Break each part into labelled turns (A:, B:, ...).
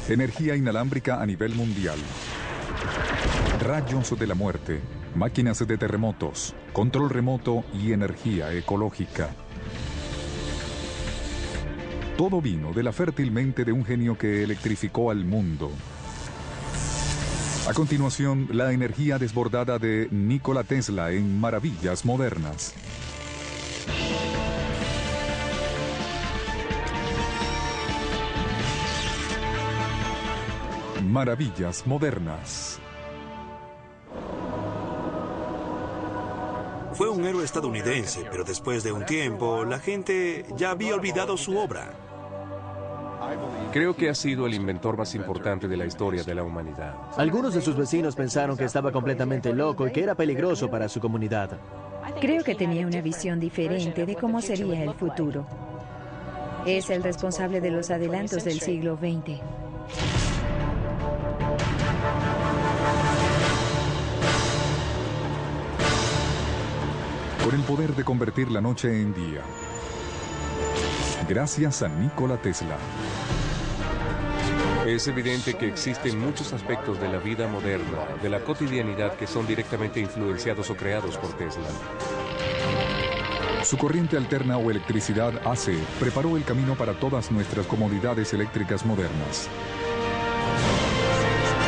A: Energía inalámbrica a nivel mundial. Rayos de la muerte, máquinas de terremotos, control remoto y energía ecológica. Todo vino de la fértil mente de un genio que electrificó al mundo. A continuación, la energía desbordada de Nikola Tesla en Maravillas Modernas. Maravillas Modernas.
B: Fue un héroe estadounidense, pero después de un tiempo, la gente ya había olvidado su obra.
C: Creo que ha sido el inventor más importante de la historia de la humanidad.
D: Algunos de sus vecinos pensaron que estaba completamente loco y que era peligroso para su comunidad.
E: Creo que tenía una visión diferente de cómo sería el futuro. Es el responsable de los adelantos del siglo XX.
A: Con el poder de convertir la noche en día. Gracias a Nikola Tesla.
C: Es evidente que existen muchos aspectos de la vida moderna, de la cotidianidad, que son directamente influenciados o creados por Tesla.
A: Su corriente alterna o electricidad AC preparó el camino para todas nuestras comodidades eléctricas modernas.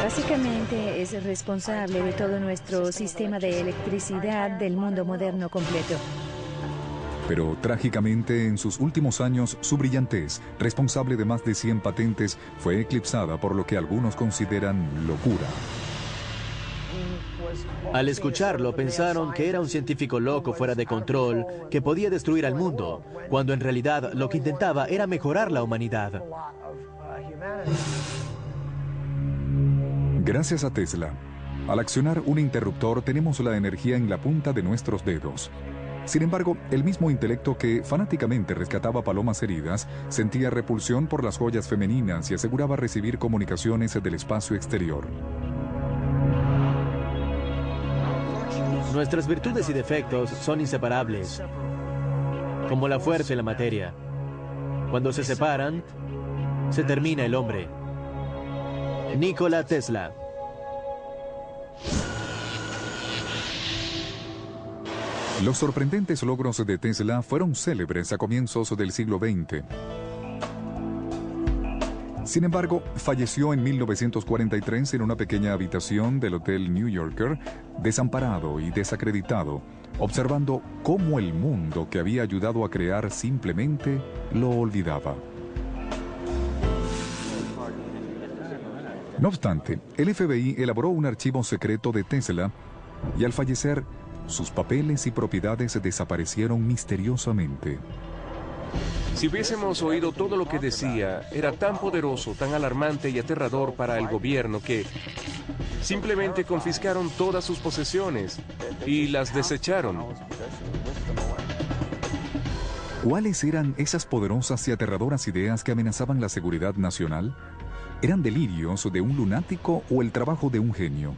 E: Básicamente es responsable de todo nuestro sistema de electricidad del mundo moderno completo.
A: Pero trágicamente, en sus últimos años, su brillantez, responsable de más de 100 patentes, fue eclipsada por lo que algunos consideran locura.
D: Al escucharlo, pensaron que era un científico loco fuera de control, que podía destruir al mundo, cuando en realidad lo que intentaba era mejorar la humanidad.
A: Gracias a Tesla, al accionar un interruptor tenemos la energía en la punta de nuestros dedos. Sin embargo, el mismo intelecto que fanáticamente rescataba palomas heridas sentía repulsión por las joyas femeninas y aseguraba recibir comunicaciones del espacio exterior.
D: Nuestras virtudes y defectos son inseparables, como la fuerza y la materia. Cuando se separan, se termina el hombre. Nikola Tesla.
A: Los sorprendentes logros de Tesla fueron célebres a comienzos del siglo XX. Sin embargo, falleció en 1943 en una pequeña habitación del Hotel New Yorker, desamparado y desacreditado, observando cómo el mundo que había ayudado a crear simplemente lo olvidaba. No obstante, el FBI elaboró un archivo secreto de Tesla y al fallecer, sus papeles y propiedades desaparecieron misteriosamente.
C: Si hubiésemos oído todo lo que decía, era tan poderoso, tan alarmante y aterrador para el gobierno que simplemente confiscaron todas sus posesiones y las desecharon.
A: ¿Cuáles eran esas poderosas y aterradoras ideas que amenazaban la seguridad nacional? ¿Eran delirios de un lunático o el trabajo de un genio?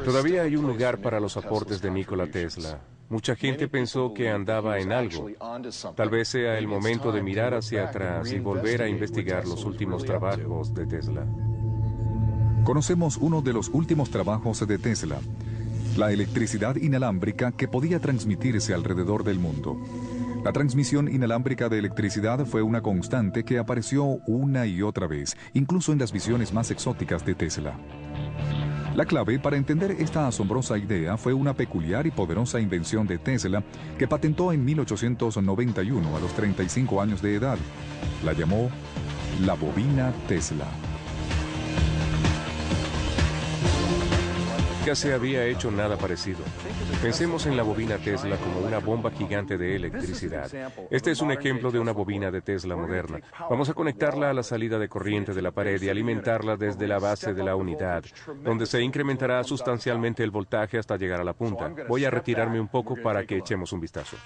C: Todavía hay un lugar para los aportes de Nikola Tesla. Mucha gente pensó que andaba en algo. Tal vez sea el momento de mirar hacia atrás y volver a investigar los últimos trabajos de Tesla.
A: Conocemos uno de los últimos trabajos de Tesla, la electricidad inalámbrica que podía transmitirse alrededor del mundo. La transmisión inalámbrica de electricidad fue una constante que apareció una y otra vez, incluso en las visiones más exóticas de Tesla. La clave para entender esta asombrosa idea fue una peculiar y poderosa invención de Tesla que patentó en 1891 a los 35 años de edad. La llamó la bobina Tesla.
C: Nunca se había hecho nada parecido. Pensemos en la bobina Tesla como una bomba gigante de electricidad. Este es un ejemplo de una bobina de Tesla moderna. Vamos a conectarla a la salida de corriente de la pared y alimentarla desde la base de la unidad, donde se incrementará sustancialmente el voltaje hasta llegar a la punta. Voy a retirarme un poco para que echemos un vistazo.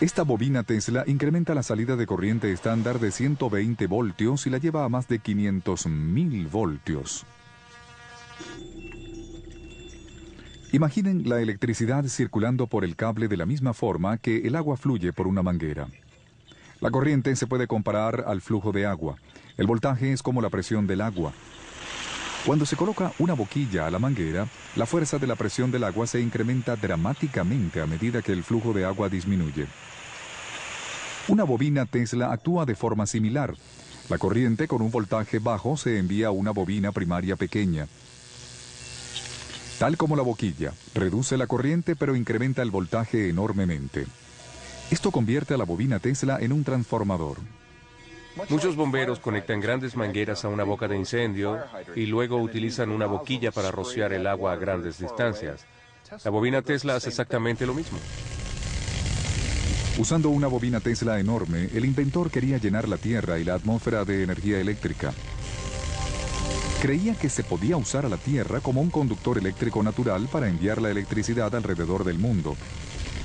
A: Esta bobina Tesla incrementa la salida de corriente estándar de 120 voltios y la lleva a más de 500.000 voltios. Imaginen la electricidad circulando por el cable de la misma forma que el agua fluye por una manguera. La corriente se puede comparar al flujo de agua. El voltaje es como la presión del agua. Cuando se coloca una boquilla a la manguera, la fuerza de la presión del agua se incrementa dramáticamente a medida que el flujo de agua disminuye. Una bobina Tesla actúa de forma similar. La corriente con un voltaje bajo se envía a una bobina primaria pequeña. Tal como la boquilla, reduce la corriente pero incrementa el voltaje enormemente. Esto convierte a la bobina Tesla en un transformador.
C: Muchos bomberos conectan grandes mangueras a una boca de incendio y luego utilizan una boquilla para rociar el agua a grandes distancias. La bobina Tesla hace exactamente lo mismo.
A: Usando una bobina Tesla enorme, el inventor quería llenar la Tierra y la atmósfera de energía eléctrica. Creía que se podía usar a la Tierra como un conductor eléctrico natural para enviar la electricidad alrededor del mundo.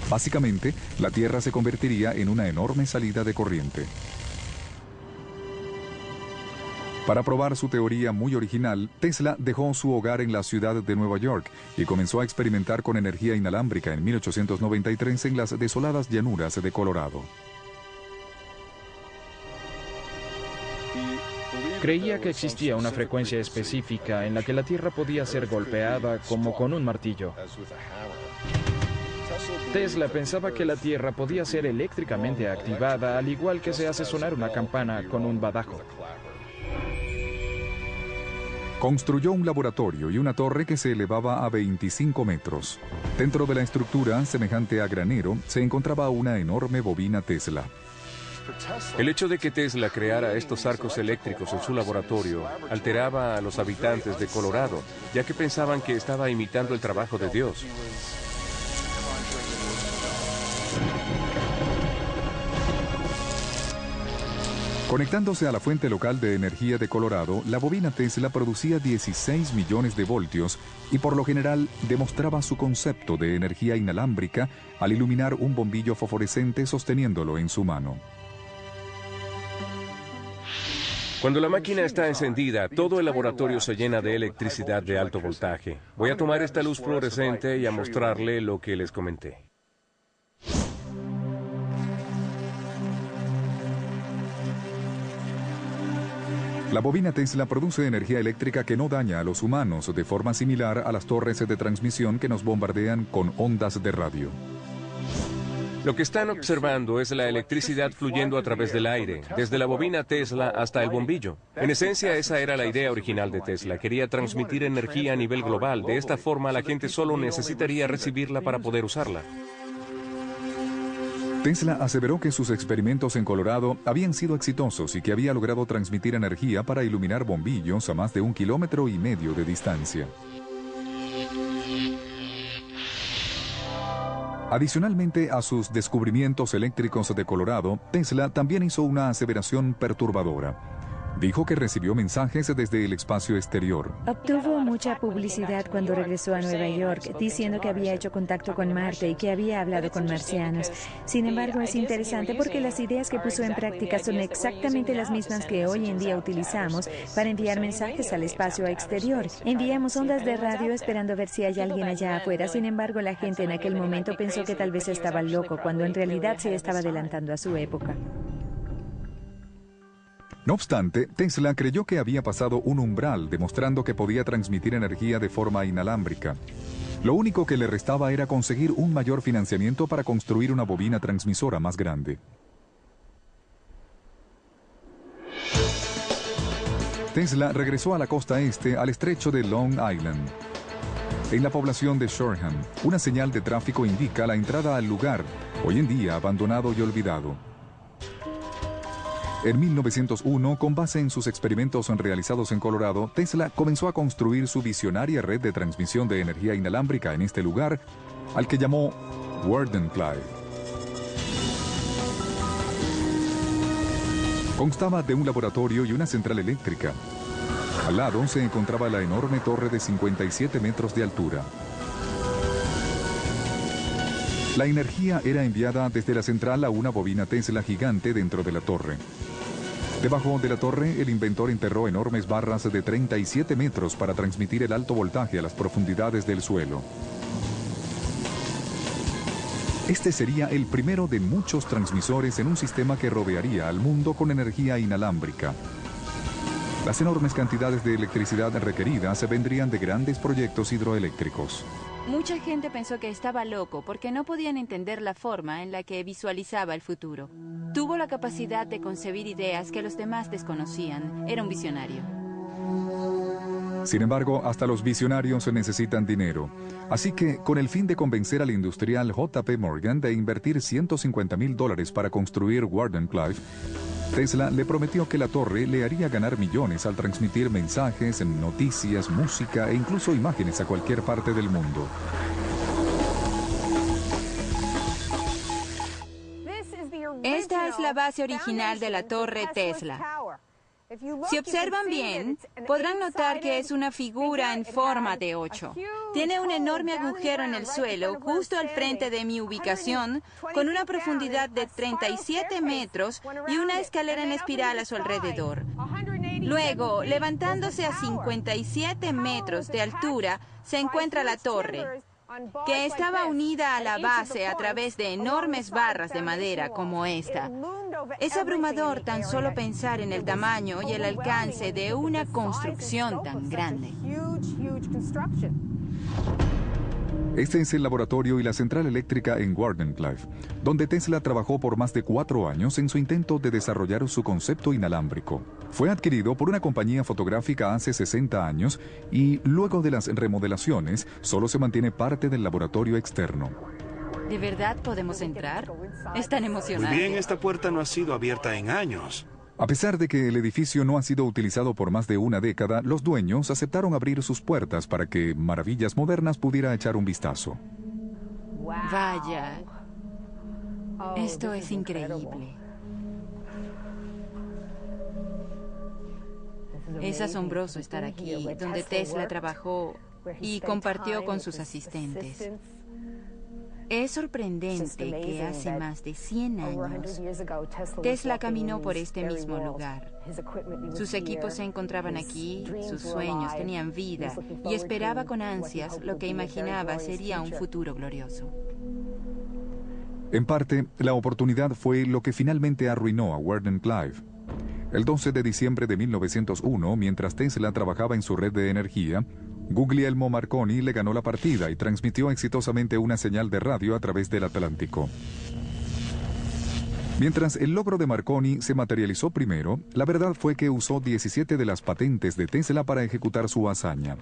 A: Básicamente, la Tierra se convertiría en una enorme salida de corriente. Para probar su teoría muy original, Tesla dejó su hogar en la ciudad de Nueva York y comenzó a experimentar con energía inalámbrica en 1893 en las desoladas llanuras de Colorado.
F: Creía que existía una frecuencia específica en la que la Tierra podía ser golpeada como con un martillo. Tesla pensaba que la Tierra podía ser eléctricamente activada, al igual que se hace sonar una campana con un badajo.
A: Construyó un laboratorio y una torre que se elevaba a 25 metros. Dentro de la estructura, semejante a granero, se encontraba una enorme bobina Tesla.
C: El hecho de que Tesla creara estos arcos eléctricos en su laboratorio alteraba a los habitantes de Colorado, ya que pensaban que estaba imitando el trabajo de Dios.
A: Conectándose a la fuente local de energía de Colorado, la bobina Tesla producía 16 millones de voltios y por lo general demostraba su concepto de energía inalámbrica al iluminar un bombillo fosforescente sosteniéndolo en su mano.
C: Cuando la máquina está encendida, todo el laboratorio se llena de electricidad de alto voltaje. Voy a tomar esta luz fluorescente y a mostrarle lo que les comenté.
A: La bobina Tesla produce energía eléctrica que no daña a los humanos, de forma similar a las torres de transmisión que nos bombardean con ondas de radio.
C: Lo que están observando es la electricidad fluyendo a través del aire, desde la bobina Tesla hasta el bombillo. En esencia, esa era la idea original de Tesla. Quería transmitir energía a nivel global. De esta forma, la gente solo necesitaría recibirla para poder usarla.
A: Tesla aseveró que sus experimentos en Colorado habían sido exitosos y que había logrado transmitir energía para iluminar bombillos a más de 1,5 kilómetros de distancia. Adicionalmente a sus descubrimientos eléctricos de Colorado, Tesla también hizo una aseveración perturbadora. Dijo que recibió mensajes desde el espacio exterior.
E: Obtuvo mucha publicidad cuando regresó a Nueva York, diciendo que había hecho contacto con Marte y que había hablado con marcianos. Sin embargo, es interesante porque las ideas que puso en práctica son exactamente las mismas que hoy en día utilizamos para enviar mensajes al espacio exterior. Enviamos ondas de radio esperando ver si hay alguien allá afuera. Sin embargo, la gente en aquel momento pensó que tal vez estaba loco, cuando en realidad se estaba adelantando a su época.
A: No obstante, Tesla creyó que había pasado un umbral, demostrando que podía transmitir energía de forma inalámbrica. Lo único que le restaba era conseguir un mayor financiamiento para construir una bobina transmisora más grande. Tesla regresó a la costa este, al estrecho de Long Island. En la población de Shoreham, una señal de tráfico indica la entrada al lugar, hoy en día abandonado y olvidado. En 1901, con base en sus experimentos realizados en Colorado, Tesla comenzó a construir su visionaria red de transmisión de energía inalámbrica en este lugar, al que llamó Wardenclyffe. Constaba de un laboratorio y una central eléctrica. Al lado se encontraba la enorme torre de 57 metros de altura. La energía era enviada desde la central a una bobina Tesla gigante dentro de la torre. Debajo de la torre, el inventor enterró enormes barras de 37 metros para transmitir el alto voltaje a las profundidades del suelo. Este sería el primero de muchos transmisores en un sistema que rodearía al mundo con energía inalámbrica. Las enormes cantidades de electricidad requeridas vendrían de grandes proyectos hidroeléctricos.
G: Mucha gente pensó que estaba loco porque no podían entender la forma en la que visualizaba el futuro. Tuvo la capacidad de concebir ideas que los demás desconocían. Era un visionario.
A: Sin embargo, hasta los visionarios necesitan dinero. Así que, con el fin de convencer al industrial J.P. Morgan de invertir $150,000 para construir Wardenclyffe, Tesla le prometió que la torre le haría ganar millones al transmitir mensajes, noticias, música e incluso imágenes a cualquier parte del mundo.
G: Esta es la base original de la torre Tesla. Si observan bien, podrán notar que es una figura en forma de 8. Tiene un enorme agujero en el suelo, justo al frente de mi ubicación, con una profundidad de 37 metros y una escalera en espiral a su alrededor. Luego, levantándose a 57 metros de altura, se encuentra la torre, que estaba unida a la base a través de enormes barras de madera como esta. Es abrumador tan solo pensar en el tamaño y el alcance de una construcción tan grande.
A: Este es el laboratorio y la central eléctrica en Wardenclyffe, donde Tesla trabajó por más de 4 años en su intento de desarrollar su concepto inalámbrico. Fue adquirido por una compañía fotográfica hace 60 años y, luego de las remodelaciones, solo se mantiene parte del laboratorio externo.
G: ¿De verdad podemos entrar? Es tan emocionante.
B: Muy bien, esta puerta no ha sido abierta en años.
A: A pesar de que el edificio no ha sido utilizado por más de una década, los dueños aceptaron abrir sus puertas para que Maravillas Modernas pudiera echar un vistazo.
G: Vaya, esto es increíble. Es asombroso estar aquí, donde Tesla trabajó y compartió con sus asistentes. Es sorprendente que hace más de 100 años Tesla caminó por este mismo lugar. Sus equipos se encontraban aquí, sus sueños tenían vida y esperaba con ansias lo que imaginaba sería un futuro glorioso.
A: En parte, la oportunidad fue lo que finalmente arruinó a Wardenclyffe. El 12 de diciembre de 1901, mientras Tesla trabajaba en su red de energía, Guglielmo Marconi le ganó la partida y transmitió exitosamente una señal de radio a través del Atlántico. Mientras el logro de Marconi se materializó primero, la verdad fue que usó 17 de las patentes de Tesla para ejecutar su hazaña.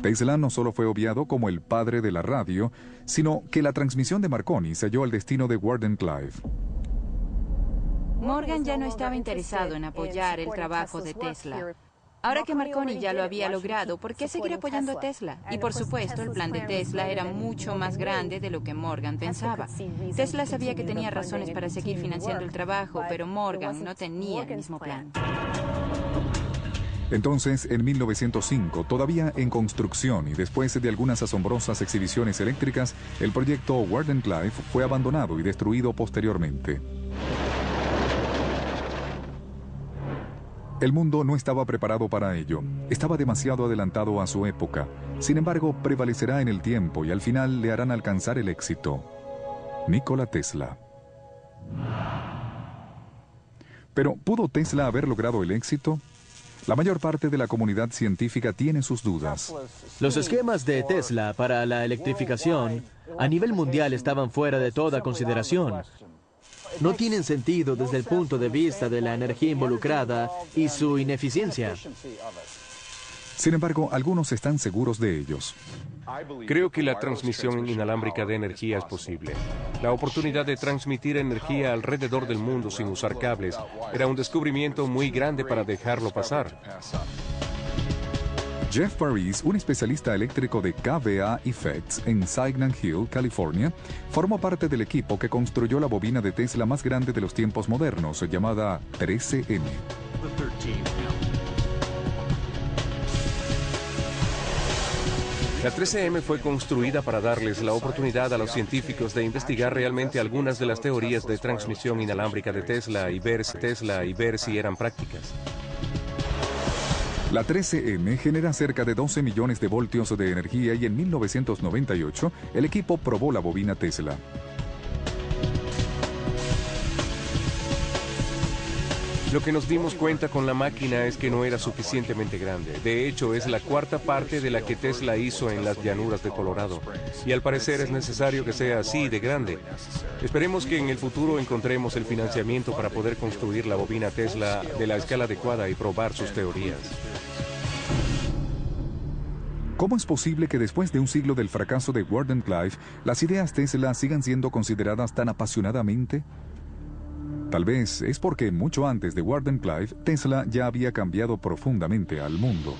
A: Tesla no solo fue obviado como el padre de la radio, sino que la transmisión de Marconi selló el destino de Wardenclyffe.
G: Morgan ya no estaba interesado en apoyar el trabajo de Tesla. Ahora que Marconi ya lo había logrado, ¿por qué seguir apoyando a Tesla? Y por supuesto, el plan de Tesla era mucho más grande de lo que Morgan pensaba. Tesla sabía que tenía razones para seguir financiando el trabajo, pero Morgan no tenía el mismo plan.
A: Entonces, en 1905, todavía en construcción y después de algunas asombrosas exhibiciones eléctricas, el proyecto Wardenclyffe fue abandonado y destruido posteriormente. El mundo no estaba preparado para ello. Estaba demasiado adelantado a su época. Sin embargo, prevalecerá en el tiempo y al final le harán alcanzar el éxito. Nikola Tesla. Pero, ¿pudo Tesla haber logrado el éxito? La mayor parte de la comunidad científica tiene sus dudas.
D: Los esquemas de Tesla para la electrificación a nivel mundial estaban fuera de toda consideración. No tienen sentido desde el punto de vista de la energía involucrada y su ineficiencia.
A: Sin embargo, algunos están seguros de ellos.
C: Creo que la transmisión inalámbrica de energía es posible. La oportunidad de transmitir energía alrededor del mundo sin usar cables era un descubrimiento muy grande para dejarlo pasar.
A: Jeff Paris, un especialista eléctrico de KVA Effects en Signal Hill, California, formó parte del equipo que construyó la bobina de Tesla más grande de los tiempos modernos, llamada 13M.
C: La 13M fue construida para darles la oportunidad a los científicos de investigar realmente algunas de las teorías de transmisión inalámbrica de Tesla y ver si eran prácticas.
A: La 13M genera cerca de 12 millones de voltios de energía y en 1998 el equipo probó la bobina Tesla.
C: Lo que nos dimos cuenta con la máquina es que no era suficientemente grande. De hecho, es la cuarta parte de la que Tesla hizo en las llanuras de Colorado. Y al parecer es necesario que sea así de grande. Esperemos que en el futuro encontremos el financiamiento para poder construir la bobina Tesla de la escala adecuada y probar sus teorías.
A: ¿Cómo es posible que después de un siglo del fracaso de Wardenclyffe, las ideas Tesla sigan siendo consideradas tan apasionadamente? Tal vez es porque mucho antes de Wardenclyffe, Tesla ya había cambiado profundamente al mundo.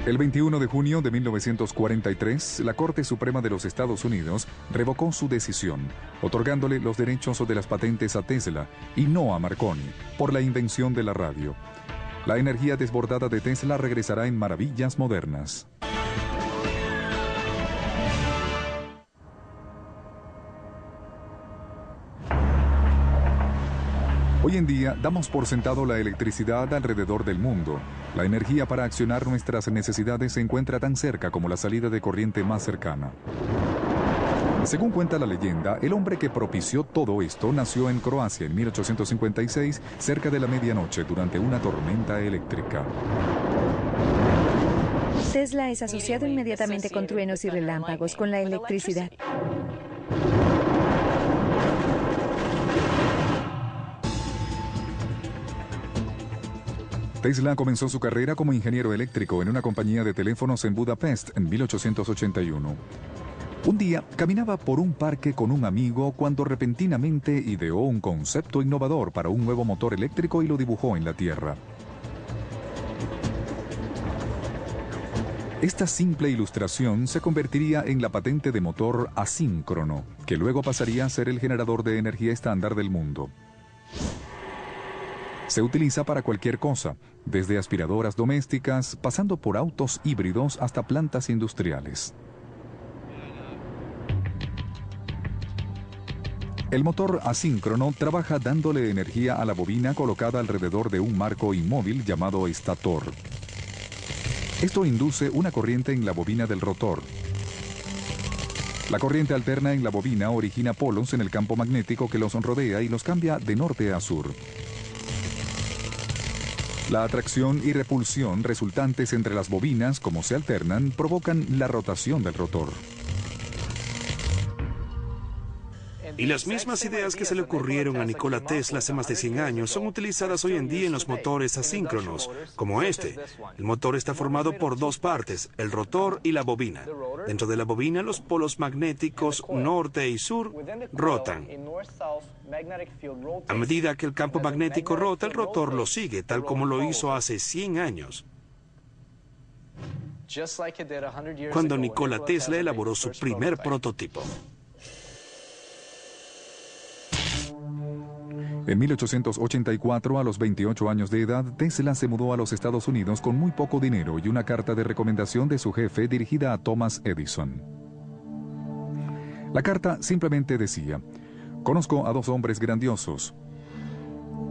A: El 21 de junio de 1943, la Corte Suprema de los Estados Unidos revocó su decisión, otorgándole los derechos de las patentes a Tesla y no a Marconi, por la invención de la radio. La energía desbordada de Tesla regresará en maravillas modernas. Hoy en día damos por sentado la electricidad alrededor del mundo. La energía para accionar nuestras necesidades se encuentra tan cerca como la salida de corriente más cercana. Según cuenta la leyenda, el hombre que propició todo esto nació en Croacia en 1856, cerca de la medianoche, durante una tormenta eléctrica.
E: Tesla es asociado inmediatamente con truenos y relámpagos, con la electricidad.
A: Tesla comenzó su carrera como ingeniero eléctrico en una compañía de teléfonos en Budapest en 1881. Un día caminaba por un parque con un amigo cuando repentinamente ideó un concepto innovador para un nuevo motor eléctrico y lo dibujó en la tierra. Esta simple ilustración se convertiría en la patente de motor asíncrono, que luego pasaría a ser el generador de energía estándar del mundo. Se utiliza para cualquier cosa, desde aspiradoras domésticas, pasando por autos híbridos hasta plantas industriales. El motor asíncrono trabaja dándole energía a la bobina colocada alrededor de un marco inmóvil llamado estator. Esto induce una corriente en la bobina del rotor. La corriente alterna en la bobina origina polos en el campo magnético que los rodea y los cambia de norte a sur. La atracción y repulsión resultantes entre las bobinas, como se alternan, provocan la rotación del rotor.
B: Y las mismas ideas que se le ocurrieron a Nikola Tesla hace más de 100 años son utilizadas hoy en día en los motores asíncronos, como este. El motor está formado por dos partes, el rotor y la bobina. Dentro de la bobina, los polos magnéticos norte y sur rotan. A medida que el campo magnético rota, el rotor lo sigue, tal como lo hizo hace 100 años. Cuando Nikola Tesla elaboró su primer prototipo.
A: En 1884, a los 28 años de edad, Tesla se mudó a los Estados Unidos con muy poco dinero y una carta de recomendación de su jefe dirigida a Thomas Edison. La carta simplemente decía: «Conozco a dos hombres grandiosos.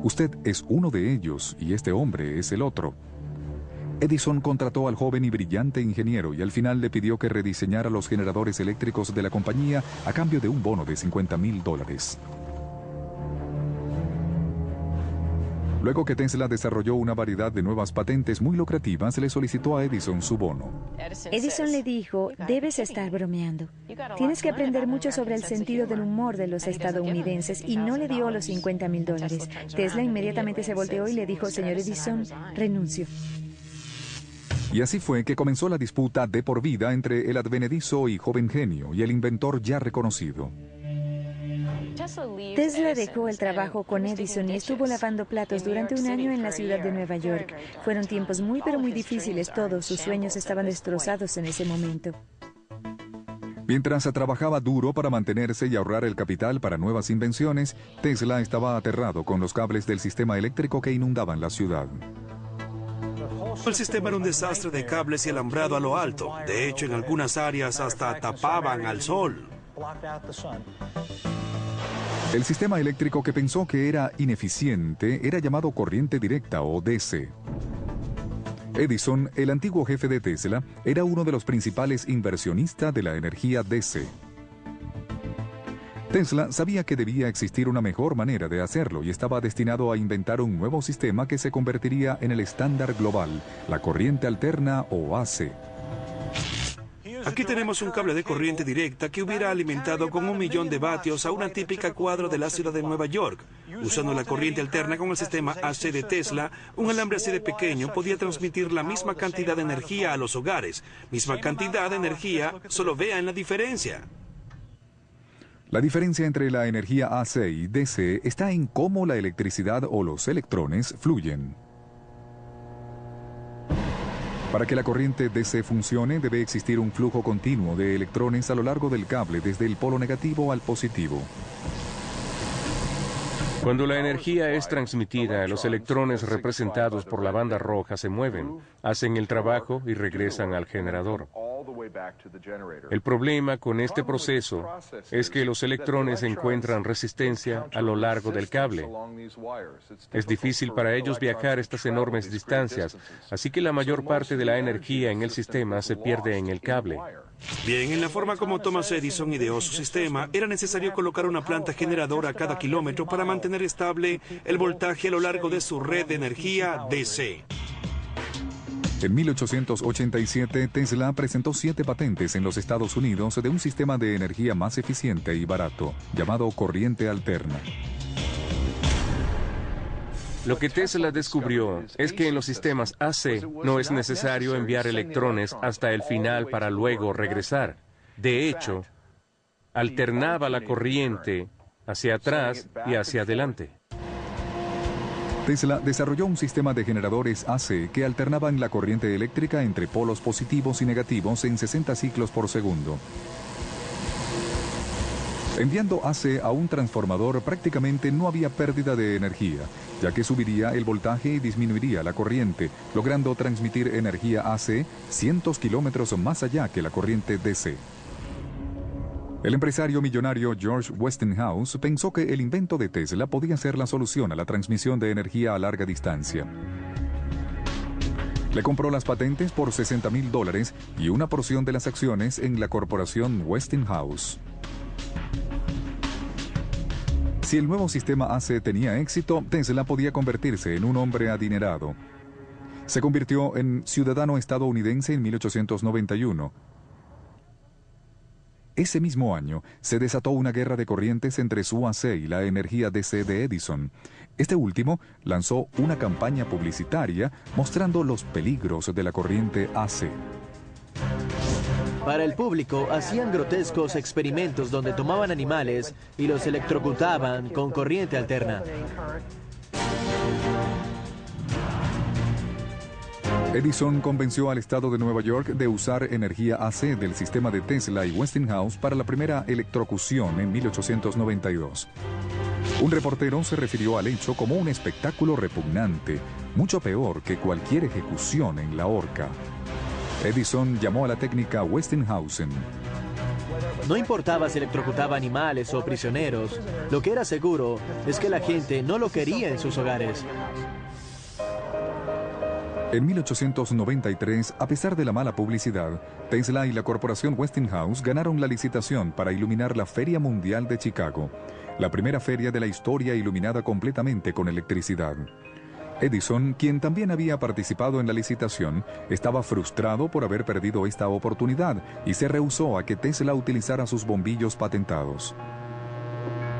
A: Usted es uno de ellos y este hombre es el otro». Edison contrató al joven y brillante ingeniero y al final le pidió que rediseñara los generadores eléctricos de la compañía a cambio de un bono de $50,000. Luego que Tesla desarrolló una variedad de nuevas patentes muy lucrativas, le solicitó a Edison su bono.
E: Edison le dijo: «Debes estar bromeando. Tienes que aprender mucho sobre el sentido del humor de los estadounidenses», y no le dio los $50,000. Tesla inmediatamente se volteó y le dijo: «Señor Edison, renuncio».
A: Y así fue que comenzó la disputa de por vida entre el advenedizo y joven genio y el inventor ya reconocido.
E: Tesla dejó el trabajo con Edison y estuvo lavando platos durante un año en la ciudad de Nueva York. Fueron tiempos pero muy difíciles. Todos sus sueños estaban destrozados en ese momento.
A: Mientras trabajaba duro para mantenerse y ahorrar el capital para nuevas invenciones, Tesla estaba aterrado con los cables del sistema eléctrico que inundaban la ciudad.
B: El sistema era un desastre de cables y alambrado a lo alto. De hecho, en algunas áreas hasta tapaban al sol.
A: El sistema eléctrico que pensó que era ineficiente era llamado corriente directa o DC. Edison, el antiguo jefe de Tesla, era uno de los principales inversionistas de la energía DC. Tesla sabía que debía existir una mejor manera de hacerlo y estaba destinado a inventar un nuevo sistema que se convertiría en el estándar global, la corriente alterna o AC.
B: Aquí tenemos un cable de corriente directa que hubiera alimentado con 1.000.000 de vatios a una típica cuadra de la ciudad de Nueva York. Usando la corriente alterna con el sistema AC de Tesla, un alambre así de pequeño podía transmitir la misma cantidad de energía a los hogares. Misma cantidad de energía, solo vean la diferencia.
A: La diferencia entre la energía AC y DC está en cómo la electricidad o los electrones fluyen. Para que la corriente DC funcione, debe existir un flujo continuo de electrones a lo largo del cable desde el polo negativo al positivo.
C: Cuando la energía es transmitida, los electrones representados por la banda roja se mueven, hacen el trabajo y regresan al generador. El problema con este proceso es que los electrones encuentran resistencia a lo largo del cable. Es difícil para ellos viajar estas enormes distancias, así que la mayor parte de la energía en el sistema se pierde en el cable.
B: Bien, en la forma como Thomas Edison ideó su sistema, era necesario colocar una planta generadora a cada kilómetro para mantener estable el voltaje a lo largo de su red de energía DC.
A: En 1887, Tesla presentó 7 patentes en los Estados Unidos de un sistema de energía más eficiente y barato, llamado corriente alterna.
C: Lo que Tesla descubrió es que en los sistemas AC no es necesario enviar electrones hasta el final para luego regresar. De hecho, alternaba la corriente hacia atrás y hacia adelante.
A: Tesla desarrolló un sistema de generadores AC que alternaban la corriente eléctrica entre polos positivos y negativos en 60 ciclos por segundo. Enviando AC a un transformador prácticamente no había pérdida de energía, ya que subiría el voltaje y disminuiría la corriente, logrando transmitir energía AC cientos kilómetros más allá que la corriente DC. El empresario millonario George Westinghouse pensó que el invento de Tesla podía ser la solución a la transmisión de energía a larga distancia. Le compró las patentes por $60,000 y una porción de las acciones en la corporación Westinghouse. Si el nuevo sistema AC tenía éxito, Tesla podía convertirse en un hombre adinerado. Se convirtió en ciudadano estadounidense en 1891. Ese mismo año, se desató una guerra de corrientes entre su AC y la energía DC de Edison. Este último lanzó una campaña publicitaria mostrando los peligros de la corriente AC.
D: Para el público, hacían grotescos experimentos donde tomaban animales y los electrocutaban con corriente alterna.
A: Edison convenció al estado de Nueva York de usar energía AC del sistema de Tesla y Westinghouse para la primera electrocución en 1892. Un reportero se refirió al hecho como un espectáculo repugnante, mucho peor que cualquier ejecución en la horca. Edison llamó a la técnica Westinghausen.
D: No importaba si electrocutaba animales o prisioneros, lo que era seguro es que la gente no lo quería en sus hogares.
A: En 1893, a pesar de la mala publicidad, Tesla y la corporación Westinghouse ganaron la licitación para iluminar la Feria Mundial de Chicago, la primera feria de la historia iluminada completamente con electricidad. Edison, quien también había participado en la licitación, estaba frustrado por haber perdido esta oportunidad y se rehusó a que Tesla utilizara sus bombillos patentados.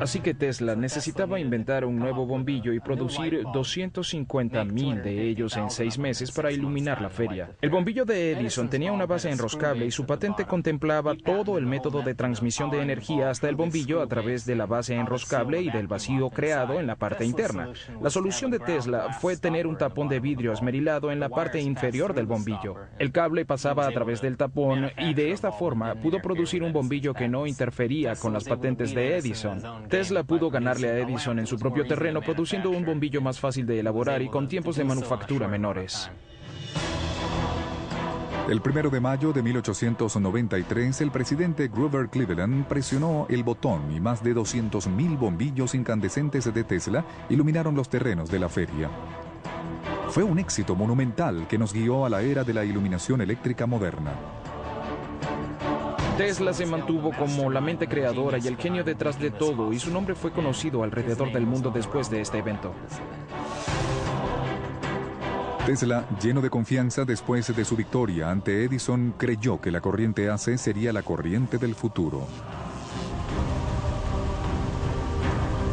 F: Así que Tesla necesitaba inventar un nuevo bombillo y producir 250,000 de ellos en 6 meses para iluminar la feria. El bombillo de Edison tenía una base enroscable y su patente contemplaba todo el método de transmisión de energía hasta el bombillo a través de la base enroscable y del vacío creado en la parte interna. La solución de Tesla fue tener un tapón de vidrio esmerilado en la parte inferior del bombillo. El cable pasaba a través del tapón y de esta forma pudo producir un bombillo que no interfería con las patentes de Edison. Tesla pudo ganarle a Edison en su propio terreno produciendo un bombillo más fácil de elaborar y con tiempos de manufactura menores.
A: El 1 de mayo de 1893, el presidente Grover Cleveland presionó el botón y más de 200.000 bombillos incandescentes de Tesla iluminaron los terrenos de la feria. Fue un éxito monumental que nos guió a la era de la iluminación eléctrica moderna.
F: Tesla se mantuvo como la mente creadora y el genio detrás de todo, y su nombre fue conocido alrededor del mundo después de este evento.
A: Tesla, lleno de confianza después de su victoria ante Edison, creyó que la corriente AC sería la corriente del futuro.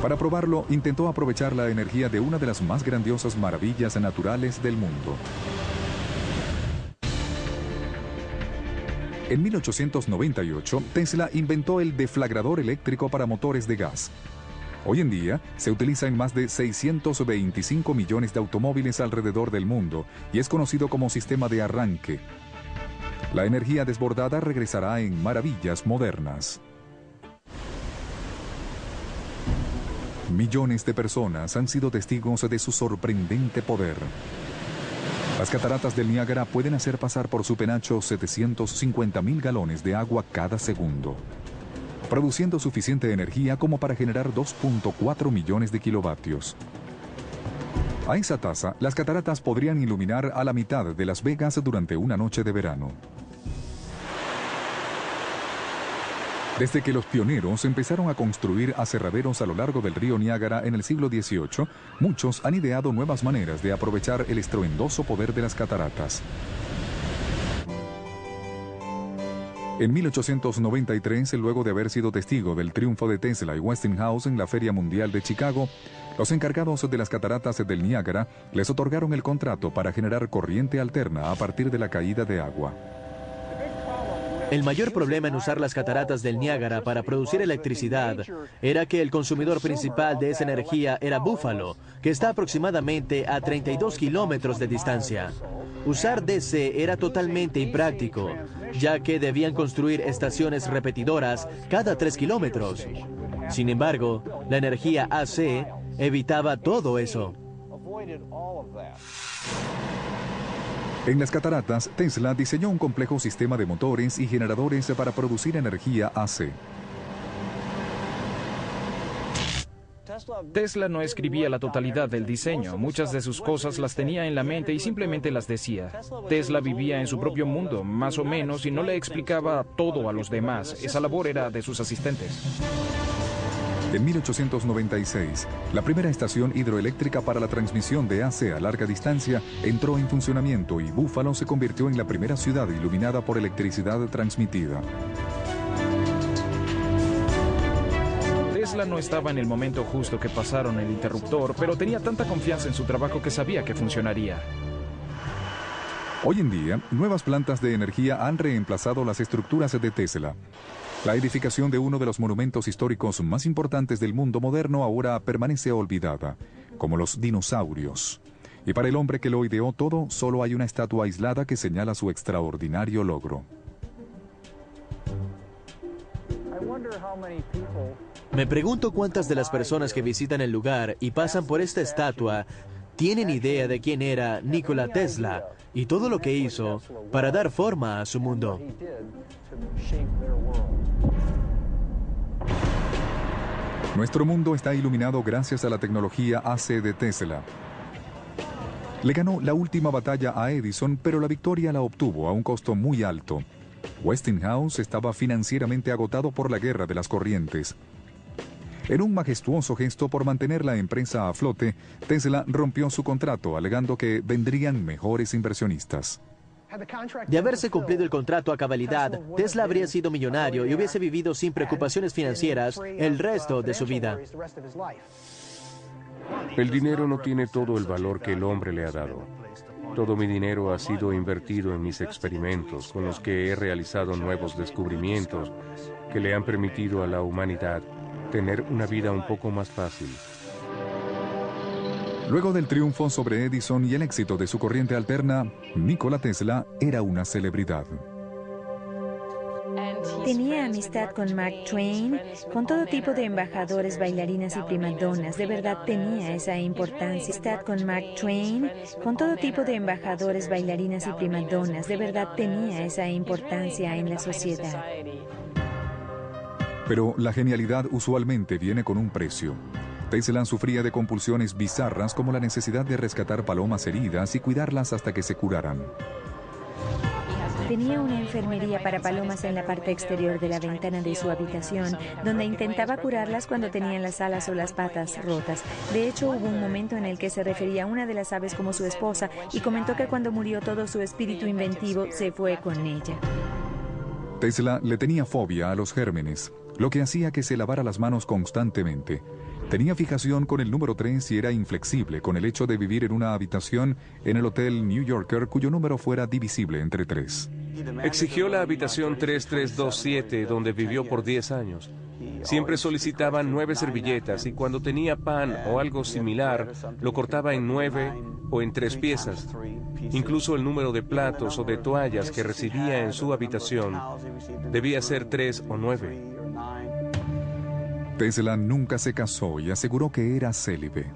A: Para probarlo, intentó aprovechar la energía de una de las más grandiosas maravillas naturales del mundo. En 1898, Tesla inventó el deflagrador eléctrico para motores de gas. Hoy en día, se utiliza en más de 625 millones de automóviles alrededor del mundo y es conocido como sistema de arranque. La energía desbordada regresará en maravillas modernas. Millones de personas han sido testigos de su sorprendente poder. Las cataratas del Niágara pueden hacer pasar por su penacho 750.000 galones de agua cada segundo, produciendo suficiente energía como para generar 2.4 millones de kilovatios. A esa tasa, las cataratas podrían iluminar a la mitad de Las Vegas durante una noche de verano. Desde que los pioneros empezaron a construir aserraderos a lo largo del río Niágara en el siglo XVIII, muchos han ideado nuevas maneras de aprovechar el estruendoso poder de las cataratas. En 1893, luego de haber sido testigo del triunfo de Tesla y Westinghouse en la Feria Mundial de Chicago, los encargados de las cataratas del Niágara les otorgaron el contrato para generar corriente alterna a partir de la caída de agua.
D: El mayor problema en usar las cataratas del Niágara para producir electricidad era que el consumidor principal de esa energía era Buffalo, que está aproximadamente a 32 kilómetros de distancia. Usar DC era totalmente impráctico, ya que debían construir estaciones repetidoras cada 3 kilómetros. Sin embargo, la energía AC evitaba todo eso.
A: En las cataratas, Tesla diseñó un complejo sistema de motores y generadores para producir energía AC.
F: Tesla no escribía la totalidad del diseño, muchas de sus cosas las tenía en la mente y simplemente las decía. Tesla vivía en su propio mundo, más o menos, y no le explicaba todo a los demás. Esa labor era de sus asistentes.
A: En 1896, la primera estación hidroeléctrica para la transmisión de AC a larga distancia entró en funcionamiento y Buffalo se convirtió en la primera ciudad iluminada por electricidad transmitida.
F: Tesla no estaba en el momento justo que pasaron el interruptor, pero tenía tanta confianza en su trabajo que sabía que funcionaría.
A: Hoy en día, nuevas plantas de energía han reemplazado las estructuras de Tesla. La edificación de uno de los monumentos históricos más importantes del mundo moderno ahora permanece olvidada, como los dinosaurios. Y para el hombre que lo ideó todo, solo hay una estatua aislada que señala su extraordinario logro.
D: Me pregunto cuántas de las personas que visitan el lugar y pasan por esta estatua tienen idea de quién era Nikola Tesla y todo lo que hizo para dar forma a su mundo.
A: Nuestro mundo está iluminado gracias a la tecnología AC de Tesla. Le ganó la última batalla a Edison, pero la victoria la obtuvo a un costo muy alto. Westinghouse estaba financieramente agotado por la guerra de las corrientes. En un majestuoso gesto por mantener la empresa a flote, Tesla rompió su contrato alegando que vendrían mejores inversionistas.
D: De haberse cumplido el contrato a cabalidad, Tesla habría sido millonario y hubiese vivido sin preocupaciones financieras el resto de su vida.
C: El dinero no tiene todo el valor que el hombre le ha dado. Todo mi dinero ha sido invertido en mis experimentos, con los que he realizado nuevos descubrimientos que le han permitido a la humanidad tener una vida un poco más fácil.
A: Luego del triunfo sobre Edison y el éxito de su corriente alterna, Nikola Tesla era una celebridad.
E: Tenía amistad con Mark Twain, con todo tipo de embajadores, bailarinas y primadonnas. De verdad tenía esa importancia. Amistad con Mark Twain, con todo tipo de embajadores, bailarinas y primadonnas. De verdad tenía esa importancia en la sociedad.
A: Pero la genialidad usualmente viene con un precio. Tesla sufría de compulsiones bizarras como la necesidad de rescatar palomas heridas y cuidarlas hasta que se curaran.
E: Tenía una enfermería para palomas en la parte exterior de la ventana de su habitación, donde intentaba curarlas cuando tenían las alas o las patas rotas. De hecho, hubo un momento en el que se refería a una de las aves como su esposa y comentó que cuando murió todo su espíritu inventivo se fue con ella.
A: Tesla le tenía fobia a los gérmenes, lo que hacía que se lavara las manos constantemente. Tenía fijación con el número 3 y era inflexible con el hecho de vivir en una habitación en el Hotel New Yorker cuyo número fuera divisible entre 3.
C: Exigió la habitación 3327, donde vivió por 10 años. Siempre solicitaban 9 servilletas y cuando tenía pan o algo similar, lo cortaba en 9 o en 3 piezas. Incluso el número de platos o de toallas que recibía en su habitación debía ser 3 o 9.
A: Tesla nunca se casó y aseguró que era célibe.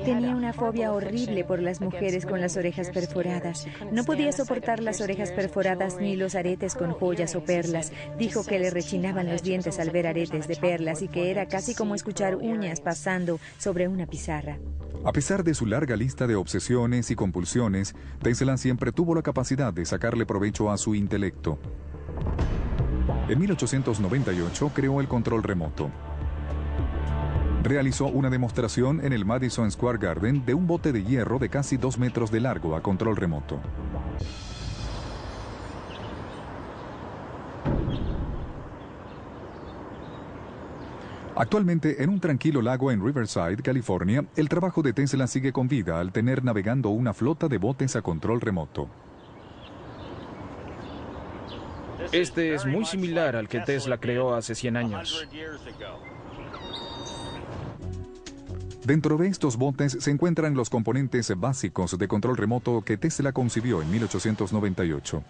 E: Tenía una fobia horrible por las mujeres con las orejas perforadas. No podía soportar las orejas perforadas ni los aretes con joyas o perlas. Dijo que le rechinaban los dientes al ver aretes de perlas y que era casi como escuchar uñas pasando sobre una pizarra.
A: A pesar de su larga lista de obsesiones y compulsiones, Tesla siempre tuvo la capacidad de sacarle provecho a su intelecto. En 1898 creó el control remoto. Realizó una demostración en el Madison Square Garden de un bote de hierro de casi 2 metros de largo a control remoto. Actualmente, en un tranquilo lago en Riverside, California, el trabajo de Tesla sigue con vida al tener navegando una flota de botes a control remoto.
F: Este es muy similar al que Tesla creó hace 100 años.
A: Dentro de estos botes se encuentran los componentes básicos de control remoto que Tesla concibió en 1898.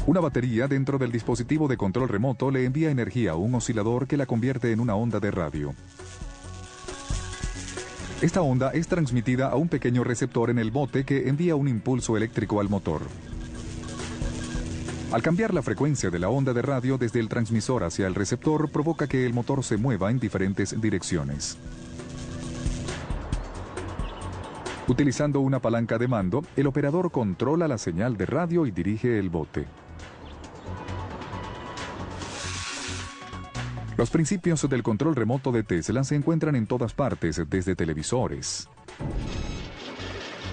A: Una batería dentro del dispositivo de control remoto le envía energía a un oscilador que la convierte en una onda de radio. Esta onda es transmitida a un pequeño receptor en el bote que envía un impulso eléctrico al motor. Al cambiar la frecuencia de la onda de radio desde el transmisor hacia el receptor, provoca que el motor se mueva en diferentes direcciones. Utilizando una palanca de mando, el operador controla la señal de radio y dirige el bote. Los principios del control remoto de Tesla se encuentran en todas partes, desde televisores,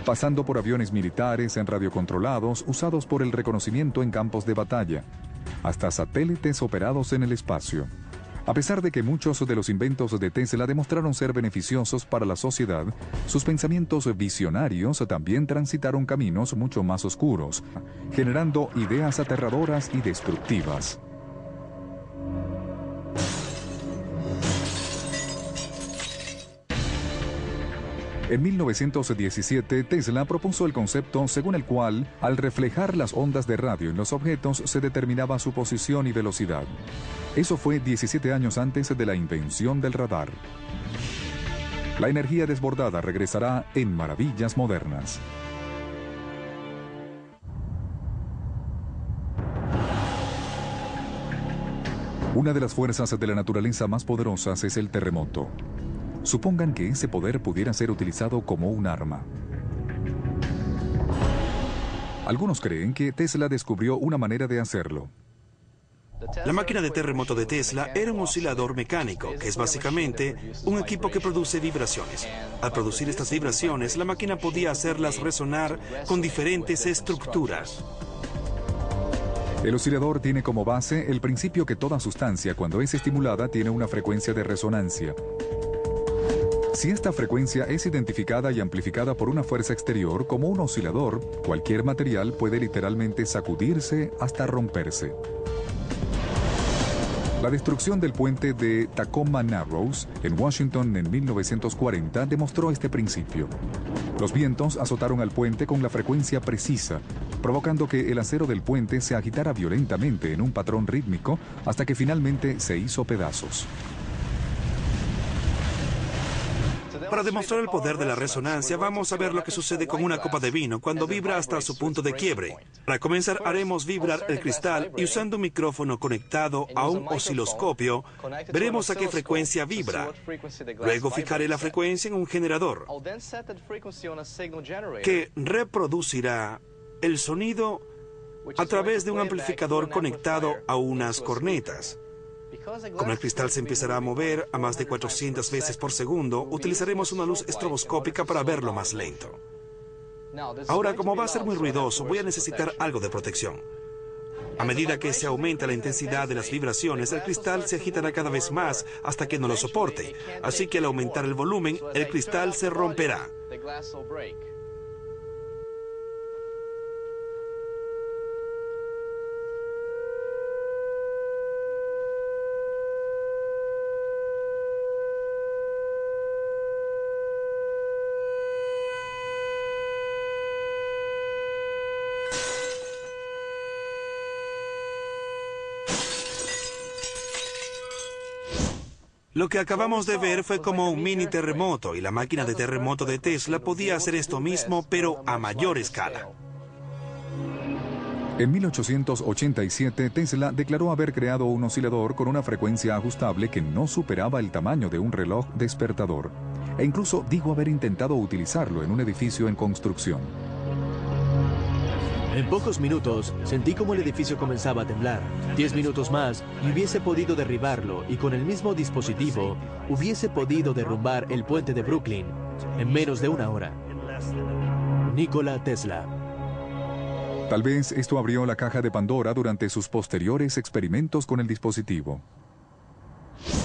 A: pasando por aviones militares en radiocontrolados usados por el reconocimiento en campos de batalla, hasta satélites operados en el espacio. A pesar de que muchos de los inventos de Tesla demostraron ser beneficiosos para la sociedad, sus pensamientos visionarios también transitaron caminos mucho más oscuros, generando ideas aterradoras y destructivas. En 1917, Tesla propuso el concepto según el cual, al reflejar las ondas de radio en los objetos, se determinaba su posición y velocidad. Eso fue 17 años antes de la invención del radar. La energía desbordada regresará en Maravillas Modernas. Una de las fuerzas de la naturaleza más poderosas es el terremoto. Supongan que ese poder pudiera ser utilizado como un arma. Algunos creen que Tesla descubrió una manera de hacerlo.
B: La máquina de terremoto de Tesla era un oscilador mecánico, que es básicamente un equipo que produce vibraciones. Al producir estas vibraciones, la máquina podía hacerlas resonar con diferentes estructuras.
A: El oscilador tiene como base el principio que toda sustancia, cuando es estimulada, tiene una frecuencia de resonancia. Si esta frecuencia es identificada y amplificada por una fuerza exterior, como un oscilador, cualquier material puede literalmente sacudirse hasta romperse. La destrucción del puente de Tacoma Narrows en Washington en 1940 demostró este principio. Los vientos azotaron al puente con la frecuencia precisa, provocando que el acero del puente se agitara violentamente en un patrón rítmico hasta que finalmente se hizo pedazos.
B: Para demostrar el poder de la resonancia, vamos a ver lo que sucede con una copa de vino cuando vibra hasta su punto de quiebre. Para comenzar, haremos vibrar el cristal y usando un micrófono conectado a un osciloscopio, veremos a qué frecuencia vibra. Luego fijaré la frecuencia en un generador que reproducirá el sonido a través de un amplificador conectado a unas cornetas. Como el cristal se empezará a mover a más de 400 veces por segundo, utilizaremos una luz estroboscópica para verlo más lento. Ahora, como va a ser muy ruidoso, voy a necesitar algo de protección. A medida que se aumenta la intensidad de las vibraciones, el cristal se agitará cada vez más hasta que no lo soporte. Así que al aumentar el volumen, el cristal se romperá. Lo que acabamos de ver fue como un mini terremoto, y la máquina de terremoto de Tesla podía hacer esto mismo, pero a mayor escala.
A: En 1887, Tesla declaró haber creado un oscilador con una frecuencia ajustable que no superaba el tamaño de un reloj despertador, e incluso dijo haber intentado utilizarlo en un edificio en construcción.
D: En pocos minutos, sentí como el edificio comenzaba a temblar. 10 minutos más y hubiese podido derribarlo, y con el mismo dispositivo hubiese podido derrumbar el puente de Brooklyn en menos de una hora. Nikola Tesla.
A: Tal vez esto abrió la caja de Pandora durante sus posteriores experimentos con el dispositivo.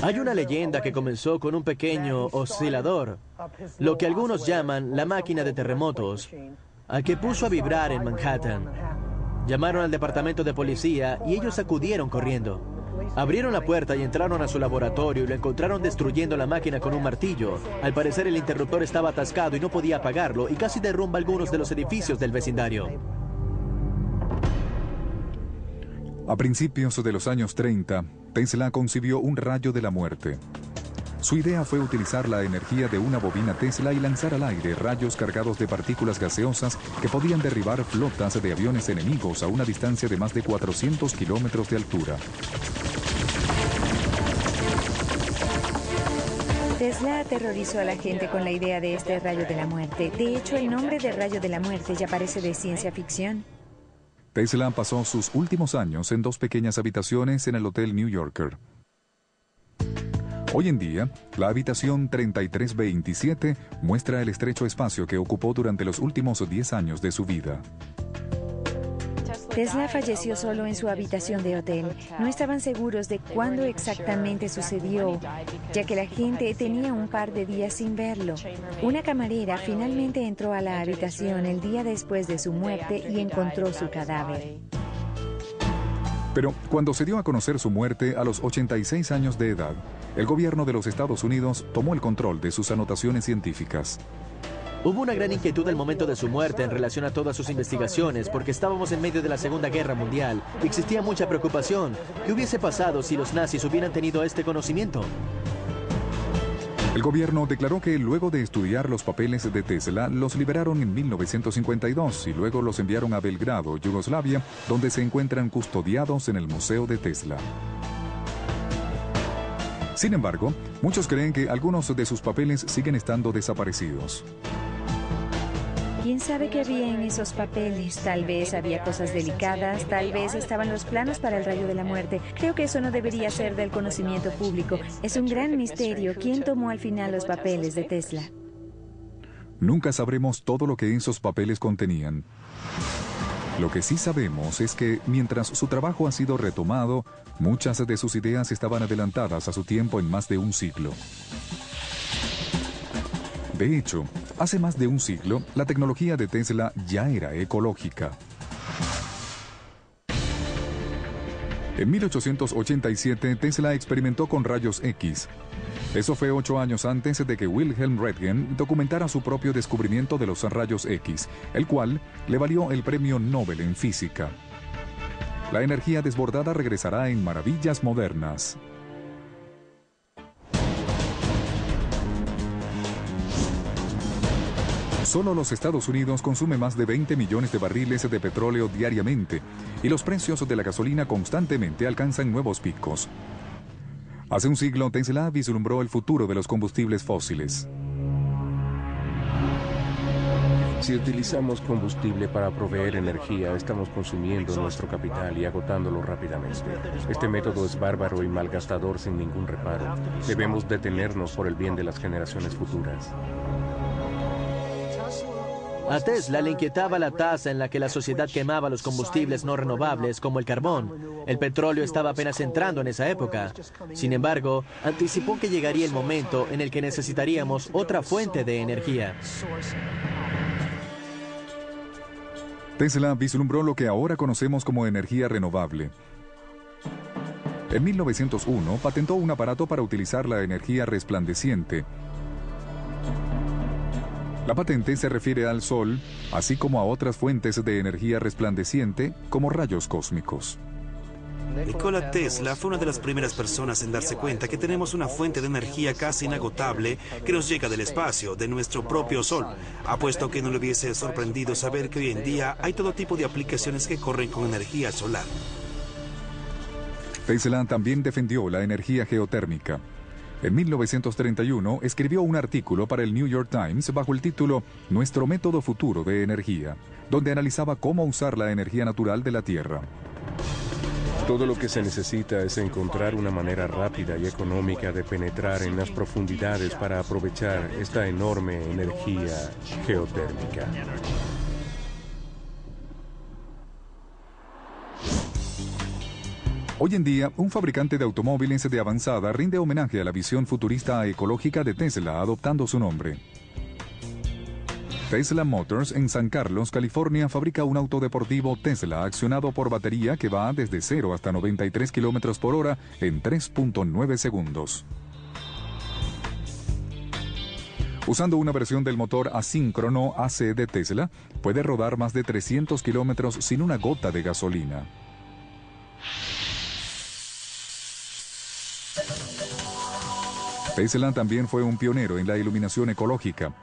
D: Hay una leyenda que comenzó con un pequeño oscilador, lo que algunos llaman la máquina de terremotos, al que puso a vibrar en Manhattan. Llamaron al departamento de policía y ellos acudieron corriendo. Abrieron la puerta y entraron a su laboratorio y lo encontraron destruyendo la máquina con un martillo. Al parecer el interruptor estaba atascado y no podía apagarlo, y casi derrumba algunos de los edificios del vecindario.
A: A principios de los años 30, Tesla concibió un rayo de la muerte. Su idea fue utilizar la energía de una bobina Tesla y lanzar al aire rayos cargados de partículas gaseosas que podían derribar flotas de aviones enemigos a una distancia de más de 400 kilómetros de altura.
E: Tesla aterrorizó a la gente con la idea de este rayo de la muerte. De hecho, el nombre de rayo de la muerte ya parece de ciencia ficción.
A: Tesla pasó sus últimos años en 2 pequeñas habitaciones en el Hotel New Yorker. Hoy en día, la habitación 3327 muestra el estrecho espacio que ocupó durante los últimos 10 años de su vida.
E: Tesla falleció solo en su habitación de hotel. No estaban seguros de cuándo exactamente sucedió, ya que la gente tenía un par de días sin verlo. Una camarera finalmente entró a la habitación el día después de su muerte y encontró su cadáver.
A: Pero cuando se dio a conocer su muerte a los 86 años de edad, el gobierno de los Estados Unidos tomó el control de sus anotaciones científicas.
D: Hubo una gran inquietud al momento de su muerte en relación a todas sus investigaciones, porque estábamos en medio de la Segunda Guerra Mundial y existía mucha preocupación. ¿Qué hubiese pasado si los nazis hubieran tenido este conocimiento?
A: El gobierno declaró que luego de estudiar los papeles de Tesla, los liberaron en 1952 y luego los enviaron a Belgrado, Yugoslavia, donde se encuentran custodiados en el Museo de Tesla. Sin embargo, muchos creen que algunos de sus papeles siguen estando desaparecidos.
E: ¿Quién sabe qué había en esos papeles? Tal vez había cosas delicadas, tal vez estaban los planos para el rayo de la muerte. Creo que eso no debería ser del conocimiento público. Es un gran misterio quién tomó al final los papeles de Tesla.
A: Nunca sabremos todo lo que esos papeles contenían. Lo que sí sabemos es que, mientras su trabajo ha sido retomado, muchas de sus ideas estaban adelantadas a su tiempo en más de un siglo. De hecho, hace más de un siglo, la tecnología de Tesla ya era ecológica. En 1887, Tesla experimentó con rayos X. Eso fue 8 años antes de que Wilhelm Röntgen documentara su propio descubrimiento de los rayos X, el cual le valió el premio Nobel en física. La energía desbordada regresará en Maravillas Modernas. Solo los Estados Unidos consume más de 20 millones de barriles de petróleo diariamente, y los precios de la gasolina constantemente alcanzan nuevos picos. Hace un siglo, Tesla vislumbró el futuro de los combustibles fósiles.
C: Si utilizamos combustible para proveer energía, estamos consumiendo nuestro capital y agotándolo rápidamente. Este método es bárbaro y malgastador sin ningún reparo. Debemos detenernos por el bien de las generaciones futuras.
D: A Tesla le inquietaba la tasa en la que la sociedad quemaba los combustibles no renovables como el carbón. El petróleo estaba apenas entrando en esa época. Sin embargo, anticipó que llegaría el momento en el que necesitaríamos otra fuente de energía.
A: Tesla vislumbró lo que ahora conocemos como energía renovable. En 1901 patentó un aparato para utilizar la energía resplandeciente. La patente se refiere al Sol, así como a otras fuentes de energía resplandeciente, como rayos cósmicos.
B: Nikola Tesla fue una de las primeras personas en darse cuenta que tenemos una fuente de energía casi inagotable que nos llega del espacio, de nuestro propio Sol. Apuesto que no le hubiese sorprendido saber que hoy en día hay todo tipo de aplicaciones que corren con energía solar.
A: Tesla también defendió la energía geotérmica. En 1931 escribió un artículo para el New York Times bajo el título Nuestro método futuro de energía, donde analizaba cómo usar la energía natural de la Tierra.
C: Todo lo que se necesita es encontrar una manera rápida y económica de penetrar en las profundidades para aprovechar esta enorme energía geotérmica.
A: Hoy en día, un fabricante de automóviles de avanzada rinde homenaje a la visión futurista ecológica de Tesla, adoptando su nombre. Tesla Motors en San Carlos, California, fabrica un auto deportivo Tesla accionado por batería que va desde 0 hasta 93 km por hora en 3.9 segundos. Usando una versión del motor asíncrono AC de Tesla, puede rodar más de 300 kilómetros sin una gota de gasolina. Tesla también fue un pionero en la iluminación ecológica.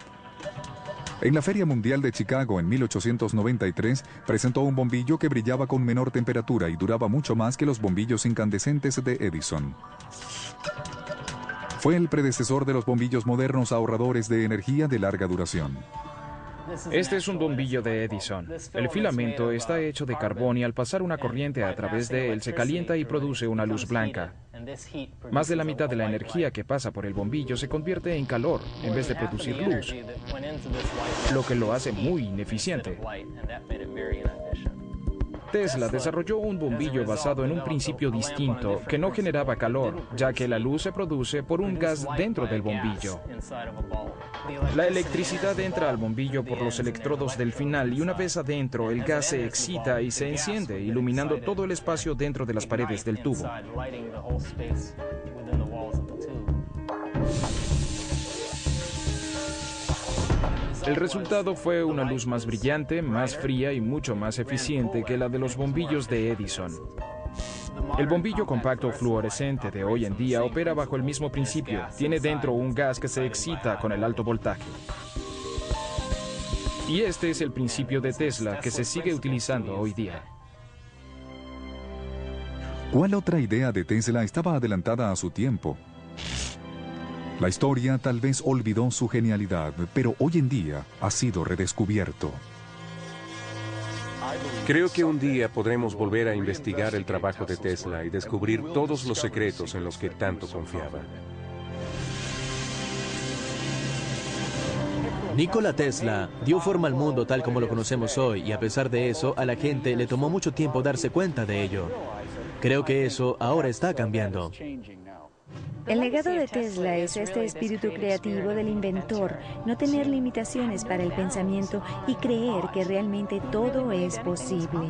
A: En la Feria Mundial de Chicago en 1893, presentó un bombillo que brillaba con menor temperatura y duraba mucho más que los bombillos incandescentes de Edison. Fue el predecesor de los bombillos modernos ahorradores de energía de larga duración.
F: Este es un bombillo de Edison. El filamento está hecho de carbón y al pasar una corriente a través de él se calienta y produce una luz blanca. Más de la mitad de la energía que pasa por el bombillo se convierte en calor en vez de producir luz, lo que lo hace muy ineficiente. Tesla desarrolló un bombillo basado en un principio distinto que no generaba calor, ya que la luz se produce por un gas dentro del bombillo. La electricidad entra al bombillo por los electrodos del final y una vez adentro el gas se excita y se enciende, iluminando todo el espacio dentro de las paredes del tubo. El resultado fue una luz más brillante, más fría y mucho más eficiente que la de los bombillos de Edison. El bombillo compacto fluorescente de hoy en día opera bajo el mismo principio. Tiene dentro un gas que se excita con el alto voltaje. Y este es el principio de Tesla que se sigue utilizando hoy día.
A: ¿Cuál otra idea de Tesla estaba adelantada a su tiempo? La historia tal vez olvidó su genialidad, pero hoy en día ha sido redescubierto.
C: Creo que un día podremos volver a investigar el trabajo de Tesla y descubrir todos los secretos en los que tanto confiaba.
D: Nikola Tesla dio forma al mundo tal como lo conocemos hoy y a pesar de eso, a la gente le tomó mucho tiempo darse cuenta de ello. Creo que eso ahora está cambiando.
E: El legado de Tesla es este espíritu creativo del inventor, no tener limitaciones para el pensamiento y creer que realmente todo es posible.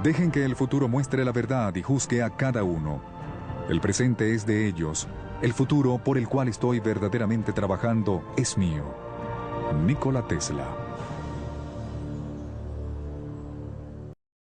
A: Dejen que el futuro muestre la verdad y juzgue a cada uno. El presente es de ellos. El futuro por el cual estoy verdaderamente trabajando es mío. Nikola Tesla.